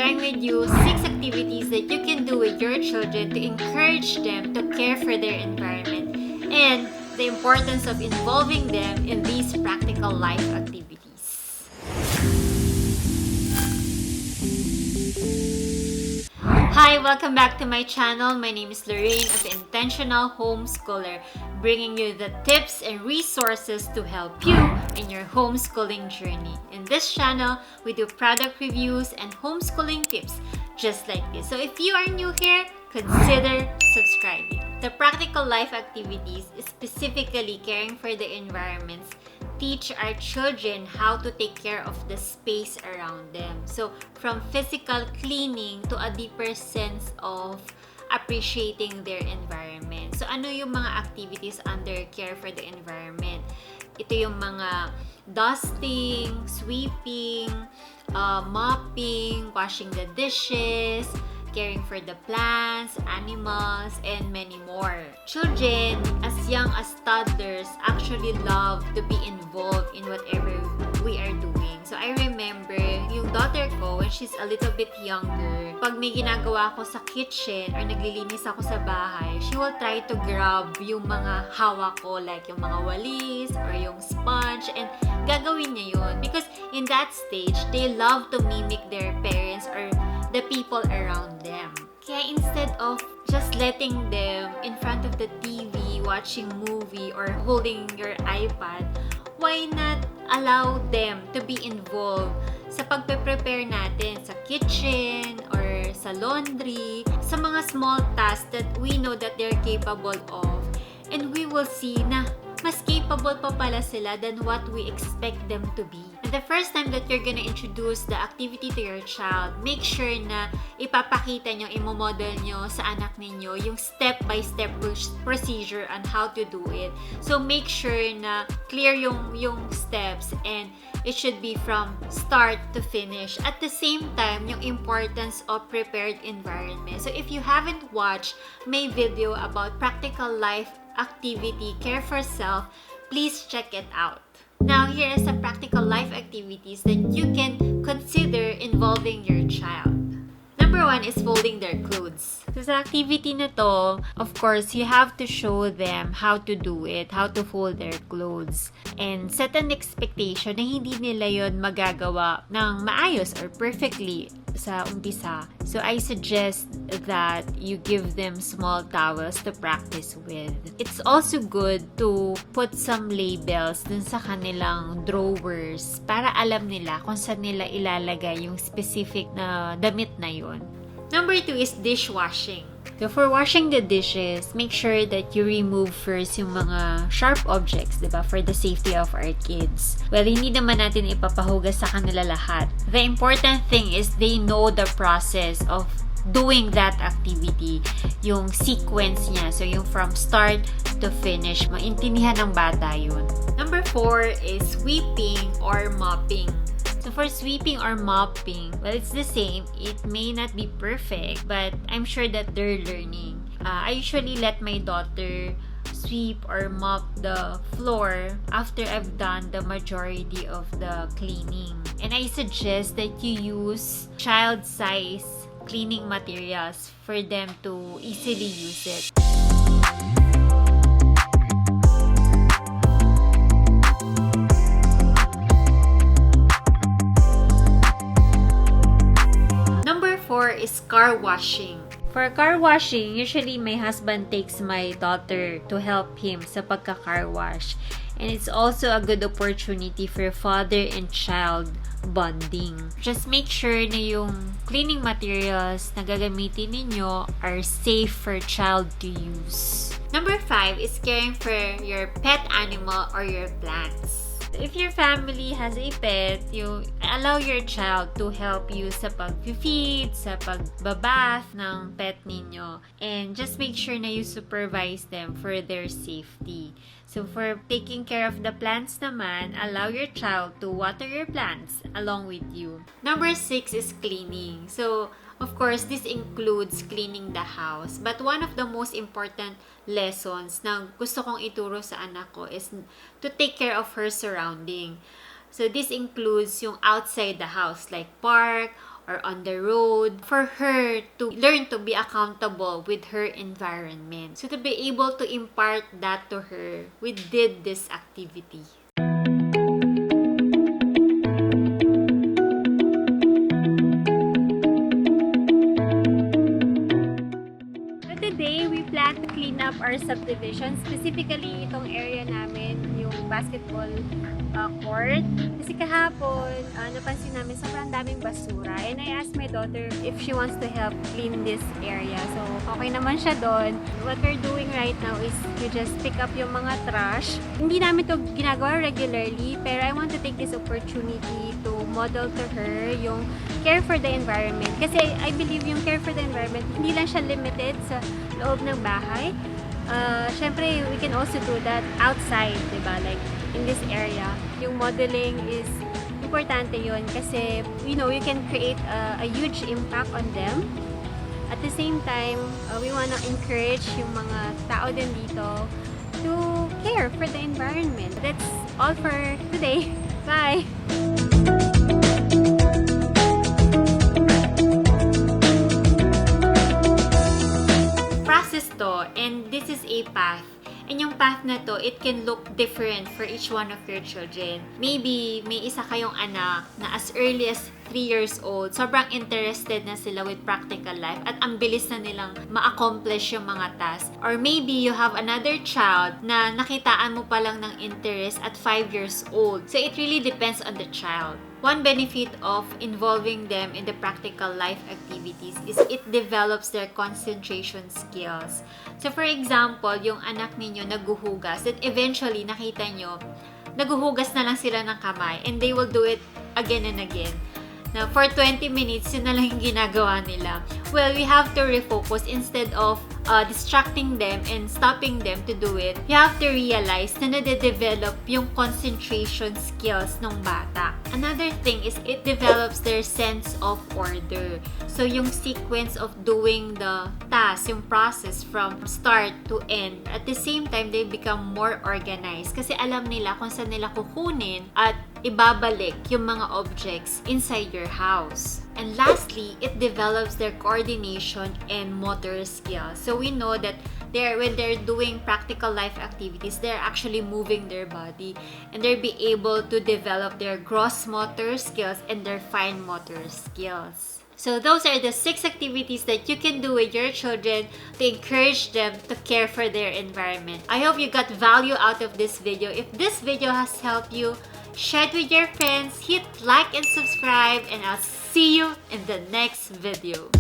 sharing with you 6 activities that you can do with your children to encourage them to care for their environment and the importance of involving them in these practical life activities. Hi, welcome back to my channel. My name is Lorraine of the Intentional Homeschooler, bringing you the tips and resources to help you in your homeschooling journey. In this channel, we do product reviews and homeschooling tips just like this. So if you are new here, consider subscribing. The practical life activities, specifically caring for the environments, teach our children how to take care of the space around them. So, from physical cleaning to a deeper sense of appreciating their environment. So, ano yung mga activities under care for the environment? Ito yung mga dusting, sweeping, mopping, washing the dishes, caring for the plants, animals, and many more. Children, as young as toddlers, actually love to be involved in whatever we are doing. So, I remember yung daughter ko, when she's a little bit younger, pag may ginagawa ko sa kitchen or naglilinis ako sa bahay, she will try to grab yung mga hawak ko, like yung mga walis or yung sponge, and gagawin niya yun. Because in that stage, they love to mimic their parents or the people around them. Kaya instead of just letting them in front of the TV, watching movie, or holding your iPad, why not allow them to be involved sa pagpe-prepare natin sa kitchen or sa laundry, sa mga small tasks that we know that they're capable of, and we will see na mas capable pa pala sila than what we expect them to be. And the first time that you're gonna introduce the activity to your child, make sure na ipapakita nyo, imomodel nyo sa anak ninyo yung step-by-step procedure on how to do it. So make sure na clear yung steps, and it should be from start to finish. At the same time, yung importance of prepared environment. So if you haven't watched my video about practical life activity, care for self, please check it out. Now, here are some practical life activities that you can consider involving your child. Number 1 is folding their clothes. So, sa activity na to, of course, you have to show them how to do it, how to fold their clothes, and set an expectation na hindi nila yon magagawa ng maayos or perfectly sa umpisa. So, I suggest that you give them small towels to practice with. It's also good to put some labels dun sa kanilang drawers para alam nila kung saan nila ilalagay yung specific na damit na yun. Number 2 is dishwashing. So, for washing the dishes, make sure that you remove first yung mga sharp objects, diba? For the safety of our kids. Well, hindi naman natin ipapahugas sa kanila lahat. The important thing is they know the process of doing that activity. Yung sequence niya. So, yung from start to finish. Maintindihan ng bata yun. Number 4 is sweeping or mopping. So for sweeping or mopping, well, it's the same. It may not be perfect, but I'm sure that they're learning. I usually let my daughter sweep or mop the floor after I've done the majority of the cleaning. And I suggest that you use child-size cleaning materials for them to easily use it. Is car washing. For car washing, usually my husband takes my daughter to help him sa pagka-car wash. And it's also a good opportunity for father and child bonding. Just make sure na yung cleaning materials na gagamitin ninyo are safe for child to use. Number 5 is caring for your pet animal or your plants. If your family has a pet, you allow your child to help you sa pag-feed, sa pagbabath ng pet ninyo. And just make sure na you supervise them for their safety. So for taking care of the plants naman, allow your child to water your plants along with you. Number 6 is cleaning. So of course, this includes cleaning the house. But one of the most important lessons na gusto kong ituro sa anak ko is to take care of her surrounding. So this includes yung outside the house, like park or on the road, for her to learn to be accountable with her environment. So to be able to impart that to her, we did this activity. So today, we plan to clean up our subdivision. Specifically, itong area namin, yung basketball court. Kasi kahapon, napansin namin sobrang daming basura. And I asked my daughter if she wants to help clean this area. So, okay naman siya doon. What we're doing right now is we just pick up yung mga trash. Hindi namin to ginagawa regularly, pero I want to take this opportunity to model to her yung care for the environment. Kasi I believe yung care for the environment, hindi lang siya limited sa loob ng bahay. Syempre, we can also do that outside, diba? Like, in this area. Yung modeling is importante yun kasi, you know, you can create a huge impact on them. At the same time, we wanna encourage yung mga tao din dito to care for the environment. That's all for today. Bye! Process to, and this is a path. And yung path na to, it can look different for each one of your children. Maybe may isa kayong anak na as early as 3 years old, sobrang interested na sila with practical life at ang bilis na nilang ma-accomplish yung mga tasks. Or maybe you have another child na nakitaan mo pa lang ng interest at 5 years old. So it really depends on the child. One benefit of involving them in the practical life activities is it develops their concentration skills. So for example, yung anak ninyo naghuhugas, then eventually nakita nyo, naghuhugas na lang sila ng kamay and they will do it again and again. Now, for 20 minutes, yun na lang yung ginagawa nila. Well, we have to refocus instead of distracting them and stopping them to do it. You have to realize na nade-develop yung concentration skills ng bata. Another thing is it develops their sense of order. So, yung sequence of doing the task, yung process from start to end. At the same time, they become more organized kasi alam nila kung saan nila kukunin at ibabalik yung mga objects inside your house. And lastly, it develops their coordination and motor skills. So we know that when they're doing practical life activities, they're actually moving their body and they'll be able to develop their gross motor skills and their fine motor skills. So those are the 6 activities that you can do with your children to encourage them to care for their environment. I hope you got value out of this video. If this video has helped you, share it with your friends, hit like and subscribe, and I'll see you in the next video.